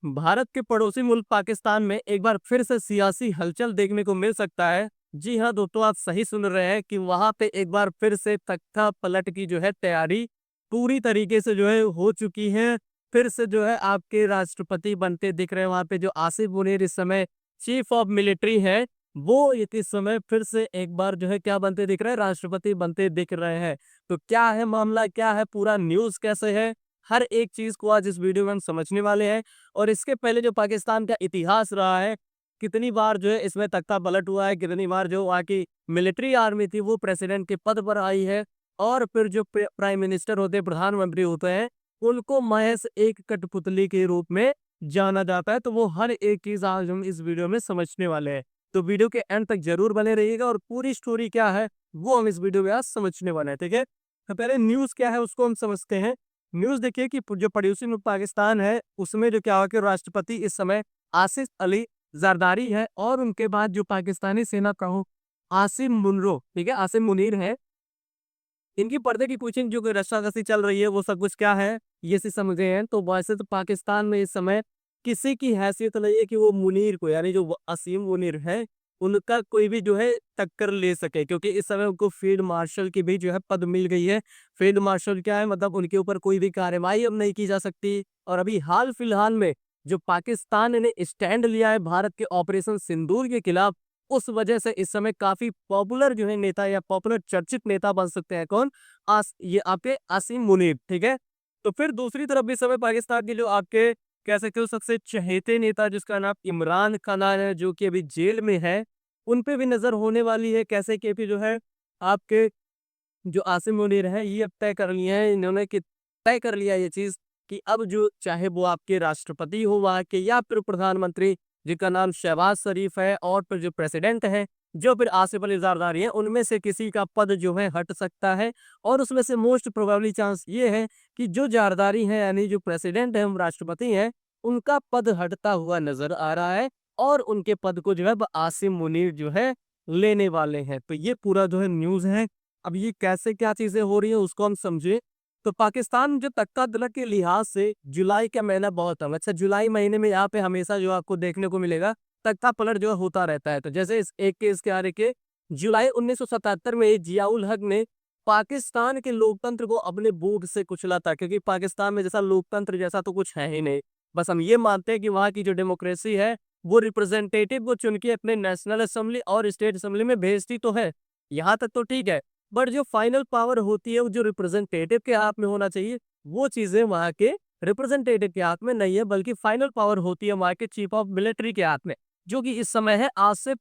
भारत के पड़ोसी मुल्क पाकिस्तान में एक बार फिर से सियासी हलचल देखने को मिल सकता है। जी हाँ दोस्तों, आप सही सुन रहे हैं कि वहां पे एक बार फिर से तख्ता पलट की जो है तैयारी पूरी तरीके से जो है हो चुकी है। फिर से जो है आपके राष्ट्रपति बनते दिख रहे हैं। वहां पे जो आसिफ मुनीर इस समय चीफ ऑफ मिलिट्री है, वो इस समय फिर से एक बार जो है क्या बनते दिख रहे हैं, राष्ट्रपति बनते दिख रहे हैं। तो क्या है मामला, क्या है पूरा न्यूज कैसे है, हर एक चीज को आज इस वीडियो में हम समझने वाले हैं। और इसके पहले जो पाकिस्तान का इतिहास रहा है, कितनी बार जो है इसमें तख्ता पलट हुआ है, कितनी बार जो वहाँ की मिलिट्री आर्मी थी वो प्रेसिडेंट के पद पर आई है, और फिर जो प्राइम मिनिस्टर होते हैं, प्रधानमंत्री होते हैं, उनको महज एक कठपुतली के रूप में जाना जाता है। तो वो हर एक चीज आज हम इस वीडियो में समझने वाले हैं। तो वीडियो के एंड तक जरूर बने रहिएगा और पूरी स्टोरी क्या है वो हम इस वीडियो में आज समझने वाले हैं, ठीक है। तो पहले न्यूज क्या है उसको हम समझते हैं। न्यूज़ देखिए कि जो पड़ोसी मुल्क पाकिस्तान है, उसमें जो क्या हुआ कि राष्ट्रपति इस समय आसिफ अली जरदारी है, और उनके बाद जो पाकिस्तानी सेना प्रमुख आसिम मुनरो, ठीक है, आसिम मुनीर है। इनकी पर्दे की कुछ जो कि रस्साकसी चल रही है वो सब कुछ क्या है ये से समझे हैं। तो वैसे तो पाकिस्तान में इस समय किसी की हैसियत नहीं है कि वो मुनीर को, यानी जो असीम मुनीर है, उनका कोई भी जो है टक्कर ले सके, क्योंकि इस समय उनको फील्ड मार्शल की भी जो है पद मिल गई है। फील्ड मार्शल क्या है, मतलब उनके ऊपर कोई भी कार्रवाई अब नहीं की जा सकती। और अभी हाल फिलहाल में जो पाकिस्तान ने स्टैंड लिया है भारत के ऑपरेशन सिंदूर के खिलाफ, उस वजह से इस समय काफी पॉपुलर जो है नेता या पॉपुलर चर्चित नेता बन सकते हैं कौन, ये आपके आसिम मुनीर, ठीक है। तो फिर दूसरी तरफ भी समय पाकिस्तान के जो आपके कह सकते हो सबसे चहेते नेता जिसका नाम इमरान खान है, जो कि अभी जेल में है, उन पे भी नजर होने वाली है। कैसे कि अभी जो है आपके जो आसिम मुनीर है, ये अब तय कर लिए हैं इन्होंने कि तय कर लिया ये चीज कि अब जो चाहे वो आपके राष्ट्रपति हो वहाँ के या फिर प्रधानमंत्री, जिनका नाम शहबाज शरीफ है, और फिर जो प्रेसिडेंट है जो फिर आसिफ अली जरदारी है, उनमें से किसी का पद जो है हट सकता है। और उसमें से मोस्ट प्रोबेबली चांस ये है कि जो जरदारी है, यानी जो प्रेसिडेंट है, हम राष्ट्रपति हैं, उनका पद हटता हुआ नजर आ रहा है, और उनके पद को जो है आसिम मुनीर जो है लेने वाले हैं। तो ये पूरा जो है न्यूज है। अब ये कैसे क्या चीजें हो रही है उसको हम समझे। तो पाकिस्तान जो तख्ता-तलत के लिहाज से जुलाई का महीना बहुत है। अच्छा, जुलाई महीने में यहाँ पे हमेशा जो आपको देखने को मिलेगा तख्ता पलट जो है होता रहता है। तो जैसे इस एक केस क्या है कि जुलाई 1977 में जियाउल हक ने पाकिस्तान के लोकतंत्र को अपने बूट से कुचला था, क्योंकि पाकिस्तान में जैसा लोकतंत्र जैसा तो कुछ है ही नहीं। बस हम ये मानते हैं कि वहाँ की जो डेमोक्रेसी है वो रिप्रेजेंटेटिव को चुन के अपने नेशनल असेंबली और स्टेट असेंबली में भेजती तो है, यहाँ तक तो ठीक है। बट जो फाइनल पावर होती है वो जो रिप्रेजेंटेटिव के हाथ में होना चाहिए, वो चीजें वहां के रिप्रेजेंटेटिव के हाथ में नहीं है, बल्कि फाइनल पावर होती है वहां के चीफ ऑफ मिलिट्री के हाथ में, जो कि इस समय है आसिफ,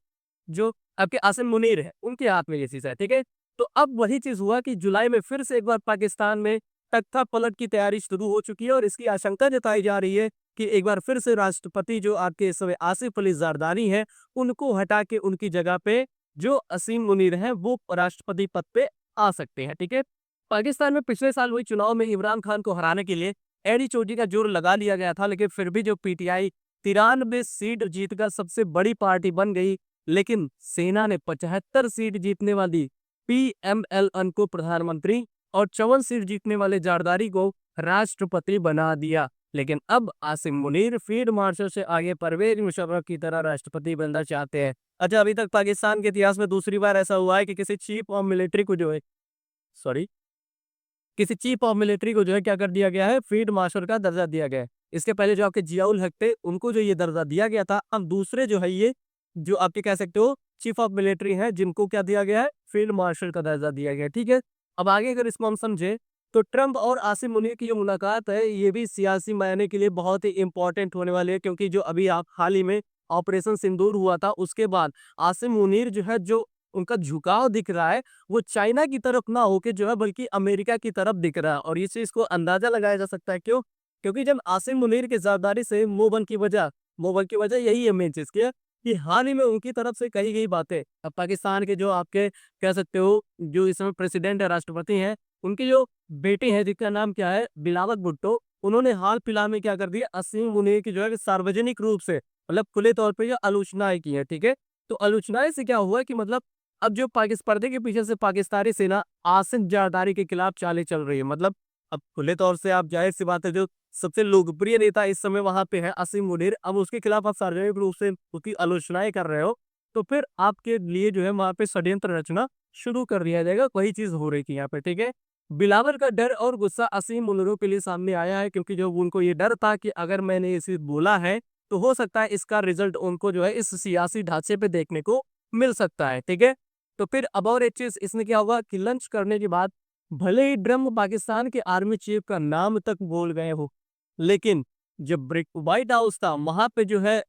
जो आपके आसिम मुनीर है, उनके हाथ में ये चीज है, ठीक है। तो अब वही चीज हुआ कि जुलाई में फिर से एक बार पाकिस्तान में तख्ता पलट की तैयारी शुरू हो चुकी है, और इसकी आशंका जताई जा रही है कि एक बार फिर से राष्ट्रपति जो आपके इस समय आसिफ अली जरदारी है, उनको हटा के उनकी जगह पे जो असीम मुनीर हैं वो राष्ट्रपति पद पे आ सकते हैं, ठीक है। पाकिस्तान में पिछले साल हुई चुनाव में इमरान खान को हराने के लिए एडी चोटी का जोर लगा लिया गया था, लेकिन फिर भी जो पीटीआई 93 सीट जीतकर सबसे बड़ी पार्टी बन गई, लेकिन सेना ने 75 सीट जीतने वाली पीएमएलएन को प्रधानमंत्री और 54 सीट जीतने वाले जरदारी को राष्ट्रपति बना दिया। लेकिन अब आसिम मुनीर फील्ड मार्शल से आगे परवेज मुशर्रफ की तरह राष्ट्रपति बनना चाहते हैं। अच्छा, अभी तक पाकिस्तान के इतिहास में दूसरी बार ऐसा हुआ है कि किसी चीफ ऑफ मिलिट्री को जो है, सॉरी, किसी चीफ ऑफ मिलिट्री को जो है क्या कर दिया गया है, फील्ड मार्शल का दर्जा दिया गया है। इसके पहले जो आपके जियाउल हक थे उनको जो ये दर्जा दिया गया था, अब दूसरे जो है ये जो आपके कह सकते हो चीफ ऑफ मिलिट्री है, जिनको क्या दिया गया है, फील्ड मार्शल का दर्जा दिया गया है, ठीक है। अब आगे अगर इसको हम समझे तो ट्रंप और आसिम मुनीर की जो मुलाकात है ये भी सियासी मायने के लिए बहुत ही इंपॉर्टेंट होने वाली है, क्योंकि जो अभी आप हाल ही में ऑपरेशन सिंदूर हुआ था उसके बाद आसिम मुनीर जो है, जो उनका झुकाव दिख रहा है वो चाइना की तरफ ना होके जो है बल्कि अमेरिका की तरफ दिख रहा है। और इस चीज को अंदाजा लगाया जा सकता है, क्यों, क्योंकि जब आसिम मुनीर की जरदारी से मोबन की वजह यही है मेन चीज की, कि हाल ही में उनकी तरफ से कही गई बातें, अब पाकिस्तान के जो आपके कह सकते हो जो इस समय प्रेसिडेंट है, राष्ट्रपति हैं, उनकी जो बेटी है जिसका नाम क्या है, बिलावत भुट्टो, उन्होंने हाल फिलहाल में क्या कर दिया, असीम मुनीर की जो है सार्वजनिक रूप से मतलब खुले तौर पे जो आलोचनाएं की है, ठीक है। तो आलोचनाएं से क्या हुआ कि मतलब अब जो पाकिस्तान पर्दे के पीछे से पाकिस्तानी सेना आसिफ जरदारी के खिलाफ चालें चल रही है। मतलब अब खुले तौर से आप जाहिर सी बात है, जो सबसे लोकप्रिय नेता इस समय वहां पे है असीम मुनीर। अब उसके खिलाफ आप सार्वजनिक रूप से उसकी आलोचनाएं कर रहे हो, तो फिर आपके लिए जो है वहां पे षड्यंत्र रचना शुरू कर दिया जाएगा। वही चीज हो रही थी यहाँ पे, ठीक है। बिलावल का डर और गुस्सा असीम मुनीरों के लिए सामने आया है, क्योंकि जो उनको ये डर था कि अगर मैंने ये चीज बोला है तो हो सकता है इसका रिजल्ट उनको जो है इस सियासी ढांचे पे देखने को मिल सकता है, ठीक है। तो फिर अब और एक चीज इसमें क्या हुआ कि लंच करने के बाद भले ही ट्रम्प पाकिस्तान के आर्मी चीफ का नाम तक बोल गए हो, लेकिन जब व्हाइट हाउस था वहां पे जो है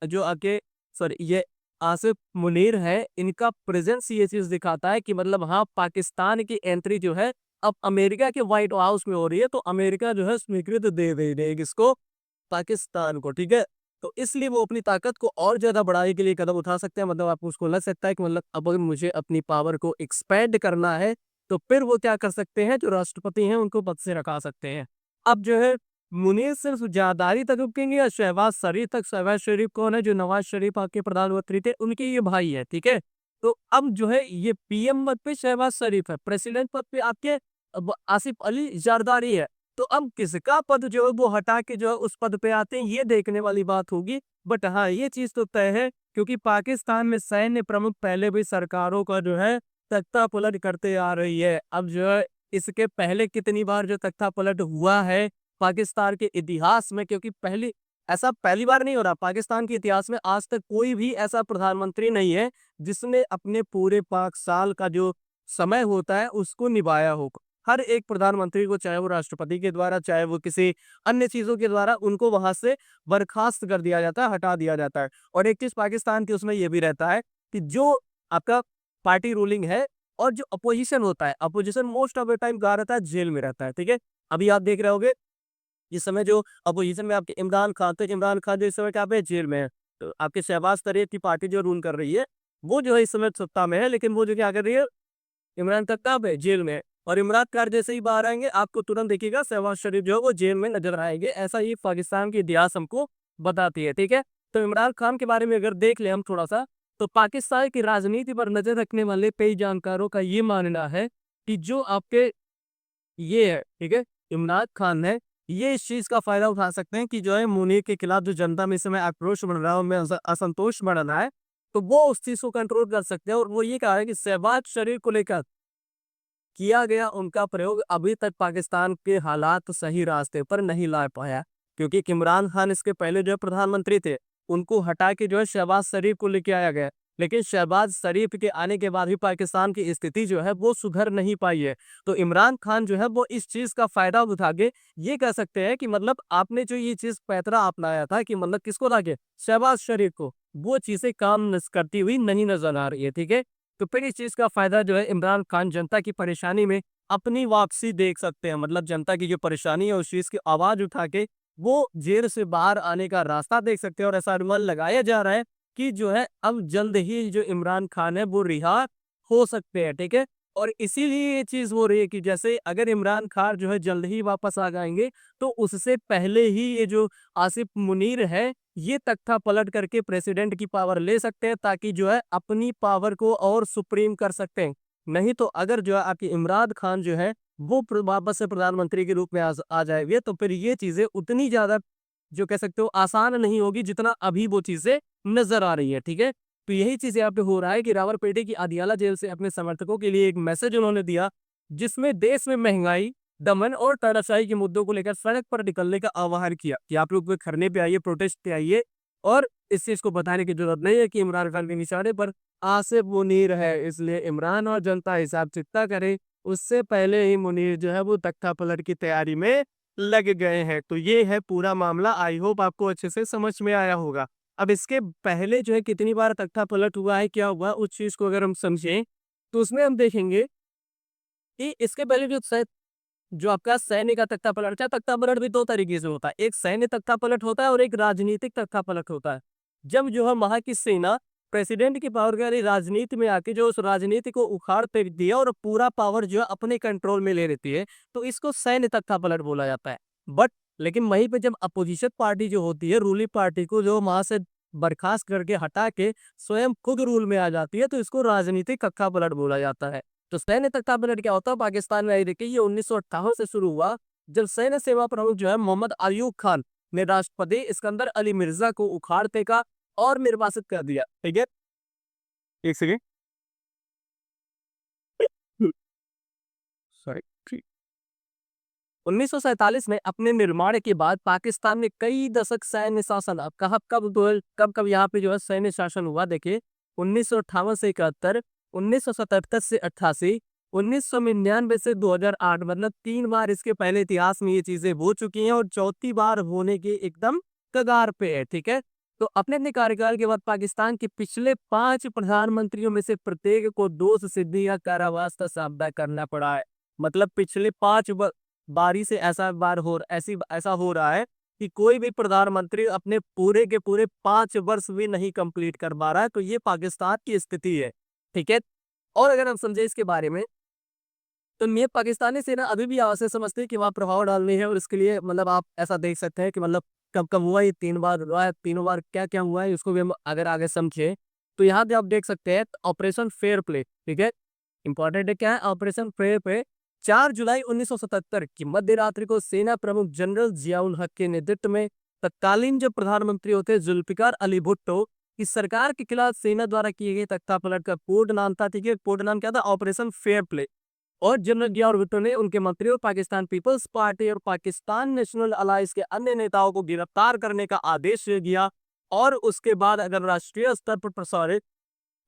जो आके सॉरी ये आसिफ मुनीर है, इनका प्रेजेंस ये चीज दिखाता है कि मतलब हाँ, पाकिस्तान की एंट्री जो है अब अमेरिका के व्हाइट हाउस में हो रही है, तो अमेरिका जो है स्वीकृति दे देगी किसको, पाकिस्तान को, ठीक है। तो इसलिए वो अपनी ताकत को और ज्यादा बढ़ाने के लिए कदम उठा सकते हैं। मतलब आपको उसको लग सकता है कि मतलब अब अगर मुझे अपनी पावर को एक्सपेंड करना है तो फिर वो क्या कर सकते हैं, जो राष्ट्रपति हैं उनको पद से रखा सकते हैं। अब जो है मुनीर सिर्फ जारदारी तक रुकेंगे या शहबाज शरीफ तक। शहबाज शरीफ कौन है, जो नवाज शरीफ आपके प्रधानमंत्री थे उनके ये भाई है, ठीक है। तो अब जो है ये पीएम पद पे शहबाज शरीफ है, प्रेसिडेंट पद पे आपके अब आसिफ अली जरदारी है। तो अब किसका पद जो है वो हटा के जो है उस पद पे आते हैं, ये देखने वाली बात होगी। बट हाँ, ये चीज तो तय है, क्योंकि पाकिस्तान में सैन्य प्रमुख पहले भी सरकारों का जो है तख्ता पलट करते आ रही है। अब जो है इसके पहले कितनी बार जो तख्ता पलट हुआ है पाकिस्तान के इतिहास में, क्योंकि ऐसा पहली बार नहीं हो रहा। पाकिस्तान के इतिहास में आज तक कोई भी ऐसा प्रधानमंत्री नहीं है जिसने अपने पूरे 5 साल का जो समय होता है उसको निभाया हो। हर एक प्रधानमंत्री को, चाहे वो राष्ट्रपति के द्वारा, चाहे वो किसी अन्य चीजों के द्वारा, उनको वहां से बर्खास्त कर दिया जाता है, हटा दिया जाता है। और एक चीज पाकिस्तान की उसमें यह भी रहता है कि जो आपका पार्टी रूलिंग है और जो अपोजिशन होता है, opposition most of the time कहा रहता है जेल में रहता है, ठीक है। अभी आप देख रहे होगे इस समय जो अपोजिशन में आपके इमरान खान, तो इमरान खान जो इस समय क्या पे जेल में है। तो आपके शहबाज शरीफ की पार्टी जो रूल कर रही है वो जो है इस समय सत्ता में है, लेकिन वो जो क्या कर रही है, इमरान खान कहाँ पे जेल में है। और इमरान खान जैसे ही बाहर आएंगे आपको तुरंत देखिएगा शहबाज शरीफ जो है वो जेल में नजर आएंगे। ऐसा ही पाकिस्तान की इतिहास हमको बताती है, ठीक है। तो इमरान खान के बारे में अगर देख ले हम थोड़ा सा, तो पाकिस्तान की राजनीति पर नजर रखने वाले कई जानकारों का ये मानना है कि जो आपके ये है, ठीक है, इमरान खान है, ये इस चीज का फायदा उठा सकते हैं कि जो है मुनीर के खिलाफ जो जनता में इस समय आक्रोश बढ़ रहा है, उनमें असंतोष बढ़ रहा है, तो वो उस चीज को कंट्रोल कर सकते हैं। और वो ये कहा है कि शहबाज शरीफ को लेकर किया गया उनका प्रयोग अभी तक पाकिस्तान के हालात सही रास्ते पर नहीं ला पाया, क्योंकि इमरान खान इसके पहले जो प्रधानमंत्री थे उनको हटा के जो है शहबाज शरीफ को लेके आया गया। लेकिन शहबाज शरीफ के आने के बाद भी पाकिस्तान की स्थिति जो है वो सुधर नहीं पाई है। तो इमरान खान जो है वो इस चीज का फायदा उठा के ये कह सकते हैं कि मतलब आपने जो ये चीज पैतरा अपनाया था कि मतलब किसको लाके, शहबाज शरीफ को, वो चीजें काम करती हुई नहीं नजर आ रही है, ठीक है। तो फिर इस चीज का फायदा जो है इमरान खान जनता की परेशानी में अपनी वापसी देख सकते हैं। मतलब जनता की जो परेशानी है उस चीज की आवाज उठा के वो जेल से बाहर आने का रास्ता देख सकते हैं। और ऐसा अनुमान लगाया जा रहा है कि जो है अब जल्द ही जो इमरान खान है वो रिहा हो सकते हैं, ठीक है। और इसीलिए ये चीज हो रही है कि जैसे अगर इमरान खान जो है जल्द ही वापस आ जाएंगे, तो उससे पहले ही ये जो आसिफ मुनीर है ये तख्ता पलट करके प्रेसिडेंट की पावर ले सकते हैं, ताकि जो है अपनी पावर को और सुप्रीम कर सकते हैं। नहीं तो अगर जो है आपकी इमरान खान जो है वो वापस से प्रधानमंत्री के रूप में आ जाएंगे, तो फिर ये चीजें उतनी ज्यादा जो कह सकते हो आसान नहीं होगी जितना अभी वो चीजें नजर आ रही है, ठीक है। तो यही चीज यहाँ पे हो रहा है कि रावलपिंडी की अदियाला जेल से अपने समर्थकों के लिए एक मैसेज उन्होंने दिया, जिसमें देश में महंगाई, दमन और तानाशाही के मुद्दों को लेकर सड़क पर निकलने का आह्वान किया कि आप लोग धरने पे आइए, प्रोटेस्ट पे आइए। और इस चीज को बताने की जरूरत नहीं है कि इमरान खान के निशाने पर आसिफ मुनीर है, इसलिए इमरान और जनता हिसाब चिकता करे, उससे पहले ही मुनीर जो है वो तख्ता पलट की तैयारी में लग गए हैं। तो ये है पूरा मामला। आई होप आपको अच्छे से समझ में आया होगा। अब इसके पहले जो है कितनी बार तख्ता पलट हुआ है, क्या हुआ, उस चीज को अगर हम समझें तो उसमें हम देखेंगे कि इसके पहले जो आपका सैन्य का तख्ता पलट है, तख्ता पलट भी दो तरीके से होता है, एक सैन्य तख्ता पलट होता है और एक राजनीतिक तख्ता पलट होता है। जब जो है वहां की सेना प्रेसिडेंट की पावर के राजनीति में आके जो उस राजनीति को उखाड़ फेंक दिया और पूरा पावर जो है अपने कंट्रोल में ले लेती है, तो इसको सैन्य तख्ता पलट बोला जाता है। बट लेकिन वहीं पे जब अपोजिशन पार्टी जो होती है, रूलिंग पार्टी को जो वहां से बर्खास्त करके हटा के स्वयं खुद रूल में आ जाती है, तो इसको राजनीतिक तख्ता पलट बोला जाता है। तो सैन्य तख्ता पलट क्या होता है पाकिस्तान में, देखिए ये 1958 से शुरू हुआ जब सैन्य सेवा प्रमुख जो है मोहम्मद अयूब खान ने राष्ट्रपति इस्कंदर अली मिर्जा को उखाड़ फेंका और निर्वासित कर दिया। ठीक है, एक सेकेंड, सॉरी। 1947 में अपने निर्माण के बाद पाकिस्तान में कई दशक सैन्य शासन, अब कब कब यहाँ पे जो है सैन्य शासन हुआ, देखिए 1958 से 71, 1977 से 88, 1999 से 2008, मतलब 3 बार इसके पहले इतिहास में ये चीजें हो चुकी हैं और चौथी बार होने के एकदम कगार पे है। ठीक है, तो अपने अपने कार्यकाल के बाद पाकिस्तान के पिछले 5 प्रधानमंत्रियों में से प्रत्येक को दोष सिद्धि या कारावास का सामना करना पड़ा है। मतलब पिछले 5 बारी से ऐसा हो रहा है कि कोई भी प्रधानमंत्री अपने पूरे के पूरे 5 वर्ष भी नहीं कंप्लीट कर पा रहा है। तो ये पाकिस्तान की स्थिति है। ठीक है, और अगर हम समझे इसके बारे में, तो ये पाकिस्तानी सेना अभी भी आवश्यक समझती है कि वहाँ प्रभाव डालनी है, और इसके लिए मतलब आप ऐसा देख सकते हैं कि मतलब कब कब हुआ, ये 3 बार हुआ है, तीनों बार क्या क्या हुआ है उसको भी हम अगर आगे समझे, तो यहाँ पे आप देख सकते हैं ऑपरेशन फेयर प्ले। ठीक है, इंपॉर्टेंट है क्या है ऑपरेशन फेयर प्ले। 4 जुलाई 1977 की मध्य रात्रि को सेना प्रमुख जनरल जियाउल हक के नेतृत्व में तत्कालीन जो प्रधानमंत्री होते जुल्फिकार अली भुट्टो की सरकार के खिलाफ सेना द्वारा किए गए तख्तापलट का पूर्ण नाम था, ठीक है, पूर्ण नाम क्या था, ऑपरेशन फेयर प्ले। और जनरल जियाउल भुट्टो ने उनके मंत्रियों, पाकिस्तान पीपल्स पार्टी और पाकिस्तान नेशनल अलायंस के अन्य नेताओं को गिरफ्तार करने का आदेश दिया। और उसके बाद अगर राष्ट्रीय स्तर पर प्रसारित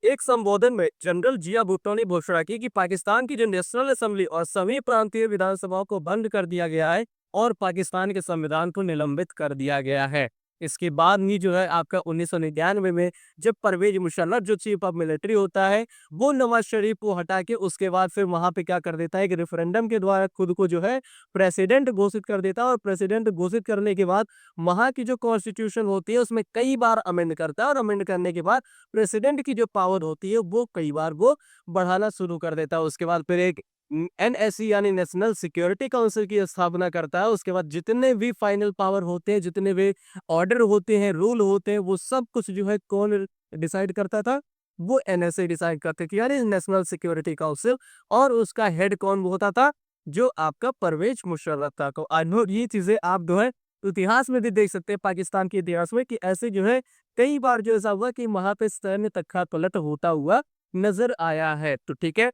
एक संबोधन में जनरल जिया भुट्टो ने घोषणा की कि पाकिस्तान की जो नेशनल असेंबली और सभी प्रांतीय विधानसभाओं को बंद कर दिया गया है और पाकिस्तान के संविधान को निलंबित कर दिया गया है। इसके बाद ही जो है आपका 1999 में जब परवेज मुशर्रफ जो चीफ ऑफ मिलिट्री होता है वो नवाज शरीफ को हटा के उसके बाद फिर वहां पे क्या कर देता है कि रेफरेंडम के द्वारा खुद को जो है प्रेसिडेंट घोषित कर देता है, और प्रेसिडेंट घोषित करने के बाद वहां की जो कॉन्स्टिट्यूशन होती है उसमें कई बार अमेंड करता है, और अमेंड करने के बाद प्रेसिडेंट की जो पावर होती है वो कई बार वो बढ़ाना शुरू कर देता है। उसके बाद फिर एक एनएससी यानी नेशनल सिक्योरिटी काउंसिल की स्थापना करता है। उसके बाद जितने भी फाइनल पावर होते हैं, जितने भी ऑर्डर होते हैं, रूल होते हैं, वो सब कुछ जो है कौन डिसाइड करता था, वो एनएसए डिसाइड करते थे, यानी नेशनल सिक्योरिटी काउंसिल। और उसका हेड कौन होता था, जो आपका परवेज मुशर्रफ था। तो आई नो ये चीजें आप जो है इतिहास में भी देख सकते हैं, पाकिस्तान के इतिहास में, कि ऐसे जो है कई बार जो ऐसा हुआ कि वहां पे सैन्य तख्ता पलट होता हुआ नजर आया है। तो ठीक है,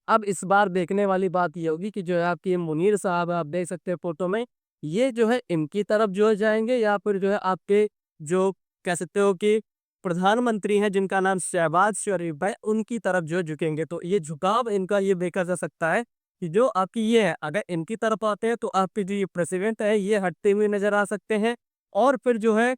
अब इस बार देखने वाली बात ये होगी कि जो है आपकी ये मुनीर साहब है, आप देख सकते हैं फोटो में, ये जो है इनकी तरफ जो है जाएंगे, या फिर जो है आपके जो कह सकते हो कि प्रधानमंत्री हैं जिनका नाम शहबाज शरीफ है, उनकी तरफ जो है झुकेंगे। तो ये झुकाव इनका ये देखा जा सकता है कि जो आपकी ये है, अगर इनकी तरफ आते हैं तो आपके जो ये प्रेसिडेंट है ये हटते हुए नजर आ सकते हैं, और फिर जो है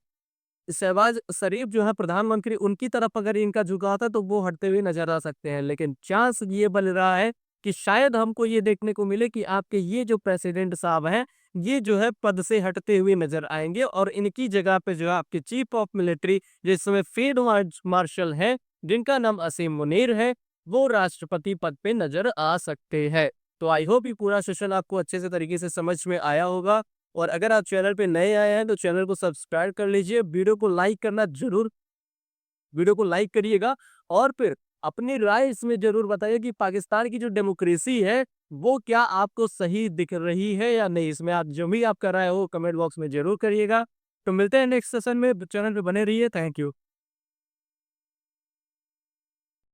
शहबाज शरीफ जो है प्रधानमंत्री, उनकी तरफ अगर इनका झुकाव था तो वो हटते हुए नजर आ सकते हैं। लेकिन चांस ये बन रहा है कि शायद हमको ये देखने को मिले कि आपके ये जो प्रेसिडेंट साहब हैं ये जो है पद से हटते हुए नजर आएंगे, और इनकी जगह पे जो है आपके चीफ ऑफ मिलिट्री जिस समय फील्ड मार्शल हैं जिनका नाम असीम मुनीर है, वो राष्ट्रपति पद पे नजर आ सकते हैं। तो आई होप ये पूरा सेशन आपको अच्छे से तरीके से समझ में आया होगा। और अगर आप चैनल पे नए आए हैं तो चैनल को सब्सक्राइब कर लीजिए, वीडियो को लाइक करिएगा, और फिर अपनी राय इसमें जरूर बताइए कि पाकिस्तान की जो डेमोक्रेसी है वो क्या आपको सही दिख रही है या नहीं। इसमें आप जो भी आपका राय हो कमेंट बॉक्स में जरूर करिएगा। तो मिलते हैं नेक्स्ट सेशन में, चैनल पे बने रहिए। Thank you.